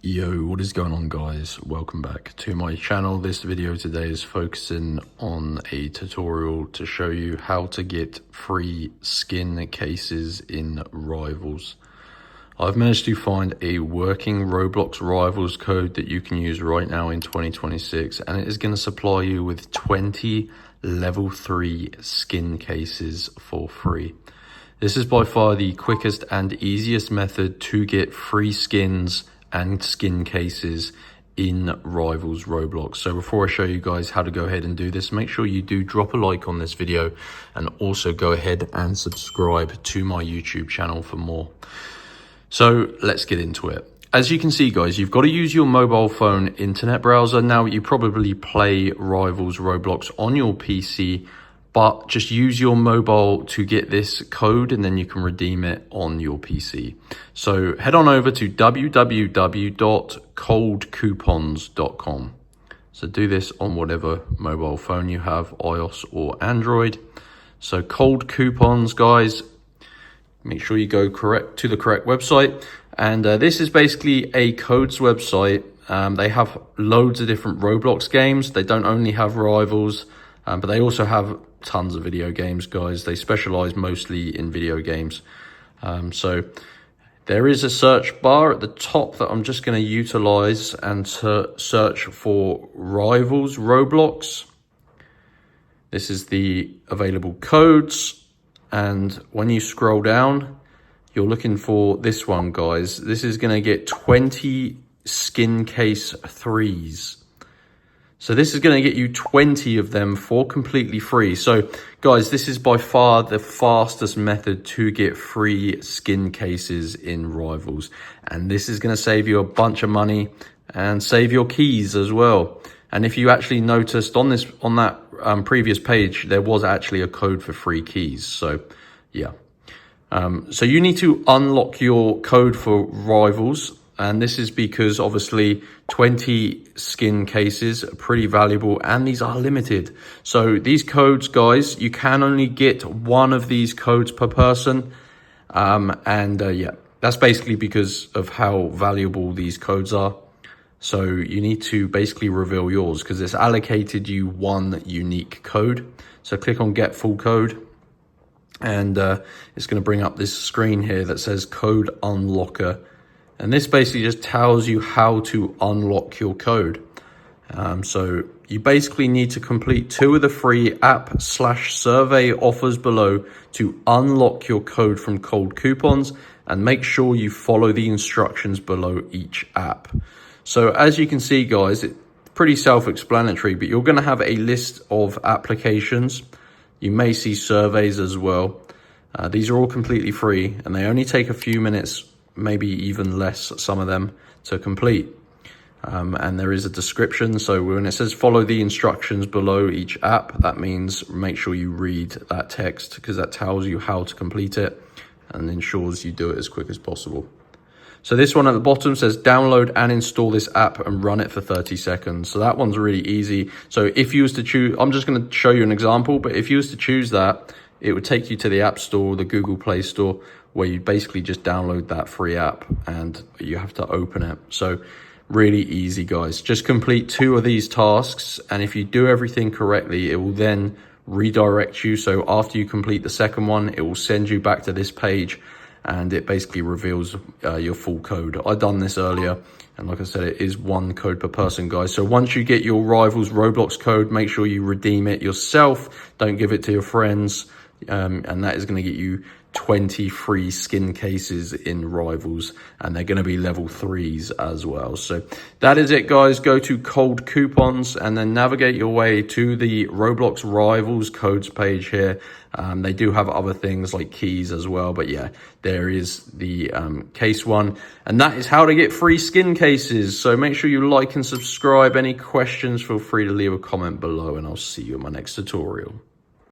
Yo, what is going on, guys? Welcome back to my channel. This video today is focusing on a tutorial to show you how to get free skin cases in Rivals. I've managed to find a working Roblox Rivals code that you can use right now in 2026, and it is going to supply you with 20 level 3 skin cases for free. This is by far the quickest and easiest method to get free skins and skin cases in Rivals Roblox. So before I show you guys how to go ahead and do this, make sure you do drop a like on this video and also go ahead and subscribe to my YouTube channel for more. So let's get into it. As you can see, guys, you've got to use your mobile phone internet browser. Now, you probably play Rivals Roblox on your PC, but just use your mobile to get this code and then you can redeem it on your PC. So head on over to www.coldcoupons.com. So do this on whatever mobile phone you have, iOS or Android. So Cold Coupons, guys, make sure you go to the correct website. And this is basically a codes website. They have loads of different Roblox games. They don't only have Rivals, but they also have tons of video games, guys. They specialize mostly in video games. So there is a search bar at the top that I'm just going to utilize and to search for Rivals Roblox. This is the available codes. And when you scroll down, you're looking for this one, guys. This is going to get 20 skin case 3s. So this is going to get you 20 of them for completely free. So guys, this is by far the fastest method to get free skin cases in Rivals. And this is going to save you a bunch of money and save your keys as well. And if you actually noticed on that previous page, there was actually a code for free keys. So yeah. So you need to unlock your code for Rivals. And this is because obviously 20 skin cases are pretty valuable and these are limited. So these codes, guys, you can only get one of these codes per person. Yeah, that's basically because of how valuable these codes are. So you need to basically reveal yours because it's allocated you one unique code. So click on get full code. And it's going to bring up this screen here that says code unlocker. And this basically just tells you how to unlock your code. So you basically need to complete 2 of the free app/survey offers below to unlock your code from Cold Coupons, and make sure you follow the instructions below each app. So as you can see, guys, it's pretty self-explanatory, but you're going to have a list of applications. You may see surveys as well. These are all completely free and they only take a few minutes, maybe even less, some of them, to complete. And there is a description. So when it says follow the instructions below each app, that means make sure you read that text because that tells you how to complete it and ensures you do it as quick as possible. So this one at the bottom says download and install this app and run it for 30 seconds. So that one's really easy. So if you was to choose, I'm just going to show you an example, but if you was to choose that, it would take you to the App Store, the Google Play Store, where you basically just download that free app and you have to open it. So really easy, guys. Just complete 2 of these tasks. And if you do everything correctly, it will then redirect you. So after you complete the second one, it will send you back to this page and it basically reveals your full code. I done this earlier. And like I said, it is 1 code per person, guys. So once you get your Rivals Roblox code, make sure you redeem it yourself. Don't give it to your friends. And that is going to get you 20 free skin cases in Rivals, and they're going to be level 3s as well. So that is it, guys. Go to Cold Coupons and then navigate your way to the Roblox Rivals codes page here. They do have other things like keys as well, but yeah, there is the case one, and that is how to get free skin cases. So make sure you like and subscribe. Any questions, feel free to leave a comment below, and I'll see you in my next tutorial.